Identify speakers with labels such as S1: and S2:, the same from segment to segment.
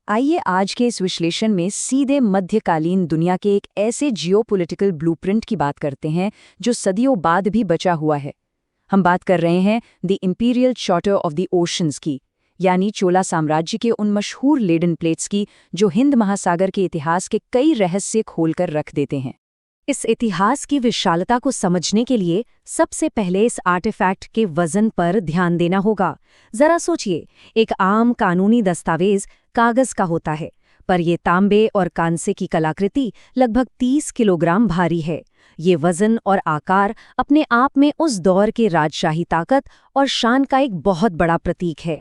S1: आइए आज के इस विश्लेषण में सीधे मध्यकालीन दुनिया के एक ऐसे जियोपॉलिटिकल ब्लूप्रिंट की बात करते हैं जो सदियों बाद भी बचा हुआ है। हम बात कर रहे हैं the imperial charter of the oceans की, यानी चोला साम्राज्य के उन मशहूर लेडन प्लेट्स की जो हिंद महासागर के इतिहास के कई रहस्य खोलकर रख देते हैं। इस इतिहास की विशालता को समझने के लिए सबसे पहले इस आर्टिफैक्ट के वजन पर ध्यान देना होगा। जरा सोचिए, एक आम कानूनी दस्तावेज कागज का होता है, पर यह तांबे और कांसे की कलाकृति लगभग 30 किलोग्राम भारी है। ये वजन और आकार अपने आप में उस दौर के राजशाही ताकत और शान का एक बहुत बड़ा प्रतीक है।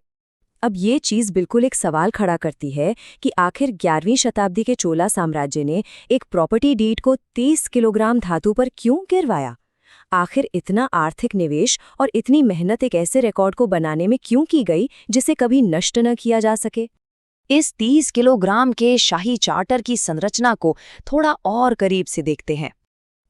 S1: अब ये चीज़ बिल्कुल एक सवाल खड़ा करती है कि आखिर 11वीं शताब्दी के चोला साम्राज्य ने एक प्रॉपर्टी डीड को 30 किलोग्राम धातु पर क्यों गिरवाया? आखिर इतना आर्थिक निवेश और इतनी मेहनत एक ऐसे रिकॉर्ड को बनाने में क्यों की गई जिसे कभी नष्ट न किया जा सके? इस 30 किलोग्राम के शाही चार्टर की संरचना को थोड़ा और करीब से देखते हैं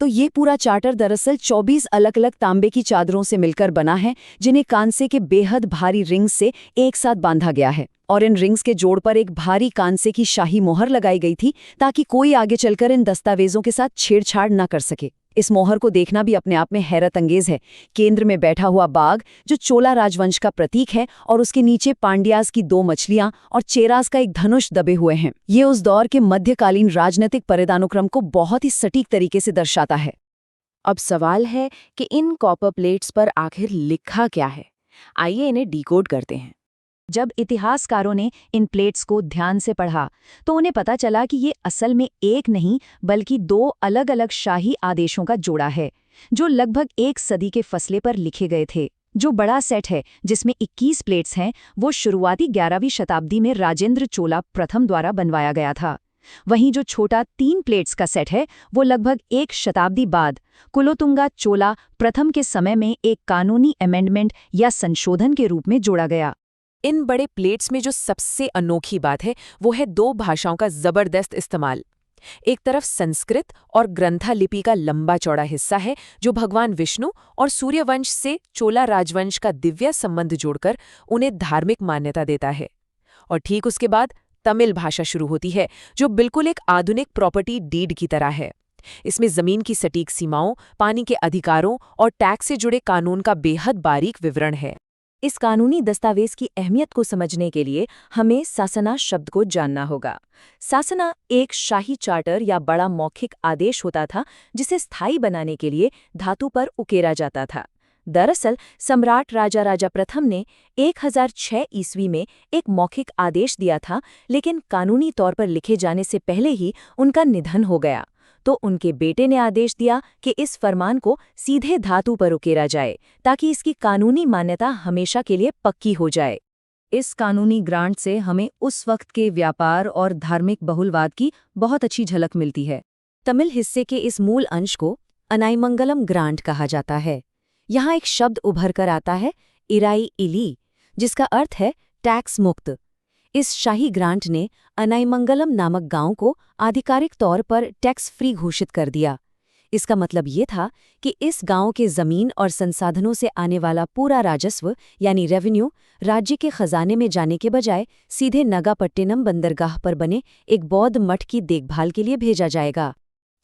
S1: तो ये पूरा चार्टर दरअसल 24 अलग-अलग तांबे की चादरों से मिलकर बना है, जिन्हें कांसे के बेहद भारी रिंग्स से एक साथ बांधा गया है। और इन रिंग्स के जोड़ पर एक भारी कांसे की शाही मोहर लगाई गई थी ताकि कोई आगे चलकर इन दस्तावेजों के साथ छेड़छाड़ न कर सके। इस मोहर को देखना भी अपने आप में हैरत अंगेज है। केंद्र में बैठा हुआ बाघ जो चोला राजवंश का प्रतीक है, और उसके नीचे पांड्यास की 2 मछलियां और चेरास का एक धनुष दबे हुए हैं। ये उस दौर के मध्यकालीन राजनीतिक परिधानुक्रम को बहुत ही सटीक तरीके से दर्शाता है। अब सवाल है कि इन कॉपर प्लेट्स पर आखिर लिखा क्या है। आइए इन्हें डिकोड करते हैं। जब इतिहासकारों ने इन प्लेट्स को ध्यान से पढ़ा तो उन्हें पता चला कि ये असल में एक नहीं बल्कि 2 अलग-अलग शाही आदेशों का जोड़ा है, जो लगभग 1 सदी के फसले पर लिखे गए थे। जो बड़ा सेट है, जिसमें 21 प्लेट्स हैं, वो शुरुआती 11वीं शताब्दी में राजेंद्र चोला प्रथम द्वारा बनवाया गया था। वहीं जो छोटा 3 प्लेट्स का सेट है, वो लगभग 1 शताब्दी बाद कुलोतुंगा चोला प्रथम के समय में एक कानूनी अमेंडमेंट या संशोधन के रूप में जोड़ा गया।
S2: इन बड़े प्लेट्स में जो सबसे अनोखी बात है वो है 2 भाषाओं का जबरदस्त इस्तेमाल। एक तरफ संस्कृत और ग्रंथा लिपि का लंबा चौड़ा हिस्सा है जो भगवान विष्णु और सूर्यवंश से चोला राजवंश का दिव्य संबंध जोड़कर उन्हें धार्मिक मान्यता देता है। और ठीक उसके बाद तमिल भाषा शुरू होती है जो बिल्कुल एक आधुनिक प्रॉपर्टी डीड की तरह है। इसमें जमीन की सटीक सीमाओं, पानी के अधिकारों और टैक्स से जुड़े कानून का बेहद बारीक विवरण है। इस कानूनी दस्तावेज की अहमियत को समझने के लिए हमें सासना शब्द को जानना होगा। सासना एक शाही चार्टर या बड़ा मौखिक आदेश होता था जिसे स्थायी बनाने के लिए धातु पर उकेरा जाता था। दरअसल सम्राट राजा प्रथम ने 1006 ईस्वी में एक मौखिक आदेश दिया था, लेकिन कानूनी तौर पर लिखे जाने से पहले ही उनका निधन हो गया। तो उनके बेटे ने आदेश दिया कि इस फरमान को सीधे धातु पर उकेरा जाए ताकि इसकी कानूनी मान्यता हमेशा के लिए पक्की हो जाए। इस कानूनी ग्रांट से हमें उस वक्त के व्यापार और धार्मिक बहुलवाद की बहुत अच्छी झलक मिलती है। तमिल हिस्से के इस मूल अंश को अनाइमंगलम ग्रांट कहा जाता है। यहाँ एक शब्द उभर कर आता है, इराई इली, जिसका अर्थ है टैक्स मुक्त। इस शाही ग्रांट ने अनाइमंगलम नामक गांव को आधिकारिक तौर पर टैक्स फ्री घोषित कर दिया। इसका मतलब ये था कि इस गांव के जमीन और संसाधनों से आने वाला पूरा राजस्व यानी रेवेन्यू राज्य के खजाने में जाने के बजाय सीधे नागापट्टिनम बंदरगाह पर बने एक बौद्ध मठ की देखभाल के लिए भेजा जाएगा।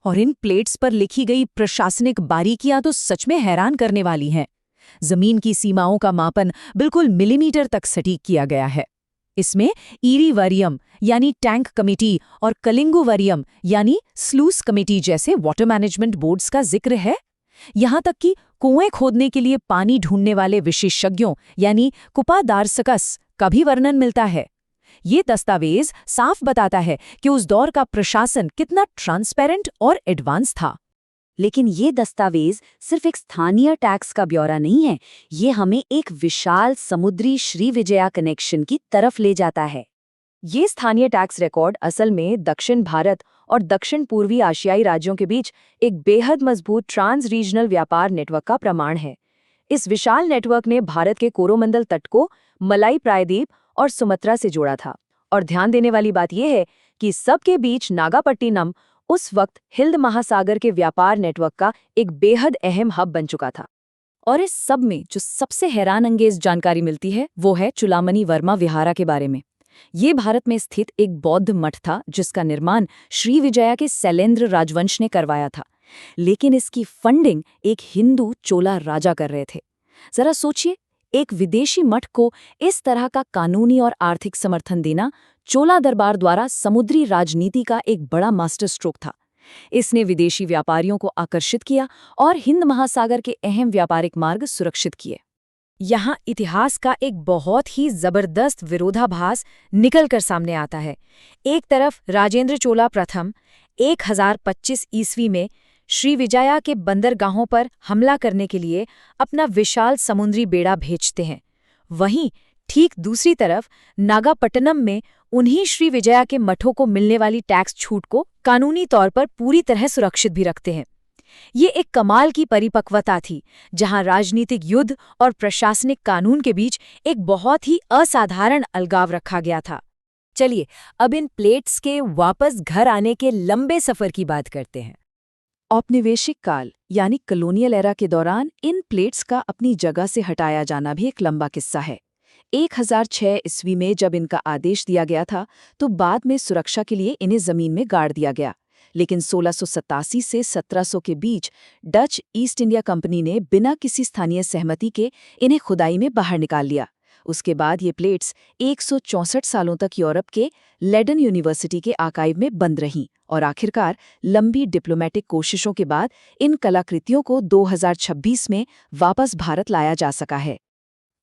S2: और इन प्लेट्स पर लिखी गई प्रशासनिक बारीकियां तो सच में हैरान करने वाली हैं। जमीन की सीमाओं का मापन बिल्कुल मिलीमीटर तक सटीक किया गया है। इसमें ईरी वरियम यानी टैंक कमेटी और कलिंगु वरियम यानी स्लूस कमेटी जैसे वाटर मैनेजमेंट बोर्ड्स का जिक्र है। यहाँ तक कि कुएं खोदने के लिए पानी ढूंढने वाले विशेषज्ञों यानी कुपादार्सकस का भी वर्णन मिलता है। ये दस्तावेज साफ बताता है कि उस दौर का प्रशासन कितना ट्रांसपेरेंट और एडवांस था। लेकिन ये दस्तावेज सिर्फ एक स्थानीय टैक्स का ब्यौरा नहीं है, ये हमें एक विशाल समुद्री श्रीविजया कनेक्शन की तरफ ले जाता है। ये स्थानीय टैक्स रिकॉर्ड असल में दक्षिण भारत और दक्षिण पूर्वी एशियाई राज्यों के बीच एक बेहद मजबूत ट्रांस रीजनल व्यापार नेटवर्क का प्रमाण है। इस विशाल नेटवर्क ने भारत के कोरोमंडल तट को मलाई प्रायद्वीप और सुमात्रा से जोड़ा था। और ध्यान देने वाली बात यह है कि सबके बीच नागापट्टिनम उस वक्त हिंद महासागर के व्यापार नेटवर्क का एक बेहद अहम हब बन चुका था। और इस सब में जो सबसे हैरान अंगेज जानकारी मिलती है वो है चुलामनी वर्मा विहारा के बारे में।
S1: ये भारत में स्थित एक बौद्ध मठ था जिसका निर्माण श्रीविजया के शैलेंद्र राजवंश ने करवाया था, लेकिन इसकी फंडिंग एक हिंदू चोला राजा कर रहे थे। जरा सोचिए, एक विदेशी मठ को इस तरह का कानूनी और आर्थिक समर्थन देना चोला दरबार द्वारा समुद्री राजनीति का एक बड़ा मास्टर स्ट्रोक था। इसने विदेशी व्यापारियों को आकर्षित किया और हिंद महासागर के अहम व्यापारिक मार्ग सुरक्षित किए।
S2: यहाँ इतिहास का एक बहुत ही जबरदस्त विरोधाभास निकलकर सामने आता है। एक तरफ राजेंद्र चोला प्रथम 1025 ईस्वी में श्रीविजया के बंदरगाहों पर हमला करने के लिए अपना विशाल समुद्री बेड़ा भेजते हैं। वहीं ठीक दूसरी तरफ नागापट्टनम में उन्हीं श्रीविजया के मठों को मिलने वाली टैक्स छूट को कानूनी तौर पर पूरी तरह सुरक्षित भी रखते हैं। ये एक कमाल की परिपक्वता थी, जहां राजनीतिक युद्ध और प्रशासनिक कानून के बीच एक बहुत ही असाधारण अलगाव रखा गया था। चलिए अब इन प्लेट्स के वापस घर आने के लंबे सफर की बात करते हैं।
S1: औपनिवेशिक काल यानी कॉलोनियल एरा के दौरान इन प्लेट्स का अपनी जगह से हटाया जाना भी एक लंबा किस्सा है। 1006 ईस्वी में जब इनका आदेश दिया गया था तो बाद में सुरक्षा के लिए इन्हें जमीन में गाड़ दिया गया, लेकिन 1687 से 1700 के बीच डच ईस्ट इंडिया कंपनी ने बिना किसी स्थानीय सहमति के इन्हें खुदाई में बाहर निकाल लिया। उसके बाद ये प्लेट्स 164 सालों तक यूरोप के लेडन यूनिवर्सिटी के आर्काइव में बंद रहीं और आखिरकार लंबी डिप्लोमेटिक कोशिशों के बाद इन कलाकृतियों को 2026 में वापस भारत लाया जा सका है।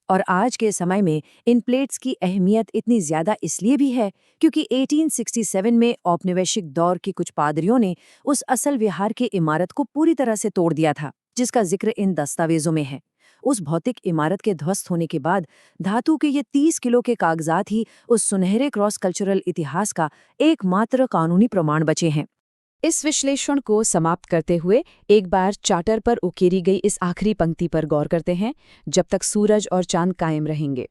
S2: और आज के समय में इन प्लेट्स की अहमियत इतनी ज्यादा इसलिए भी है क्योंकि 1867 में औपनिवेशिक दौर के कुछ पादरियों ने उस असल विहार की इमारत को पूरी तरह से तोड़ दिया था, जिसका जिक्र इन दस्तावेजों में है। उस भौतिक इमारत के ध्वस्त होने के बाद धातु के ये 30 किलो के कागजात ही उस सुनहरे क्रॉस कल्चरल इतिहास का एकमात्र कानूनी प्रमाण बचे हैं। इस विश्लेषण को समाप्त करते हुए एक बार चार्टर पर उकेरी गई इस आखिरी पंक्ति पर गौर करते हैं, जब तक सूरज और चांद कायम रहेंगे।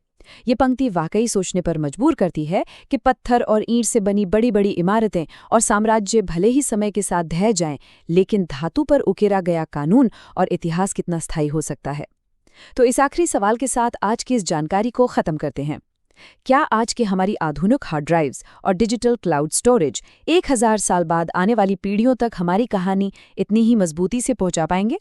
S2: ये पंक्ति वाकई सोचने पर मजबूर करती है कि पत्थर और ईंट से बनी बड़ी बड़ी इमारतें और साम्राज्य भले ही समय के साथ ढह जाएं, लेकिन धातु पर उकेरा गया कानून और इतिहास कितना स्थायी हो सकता है। तो इस आखिरी सवाल के साथ आज की इस जानकारी को खत्म करते हैं। क्या आज के हमारी आधुनिक हार्ड ड्राइव्स और डिजिटल क्लाउड स्टोरेज 1000 साल बाद आने वाली पीढ़ियों तक हमारी कहानी इतनी ही मजबूती से पहुंचा पाएंगे?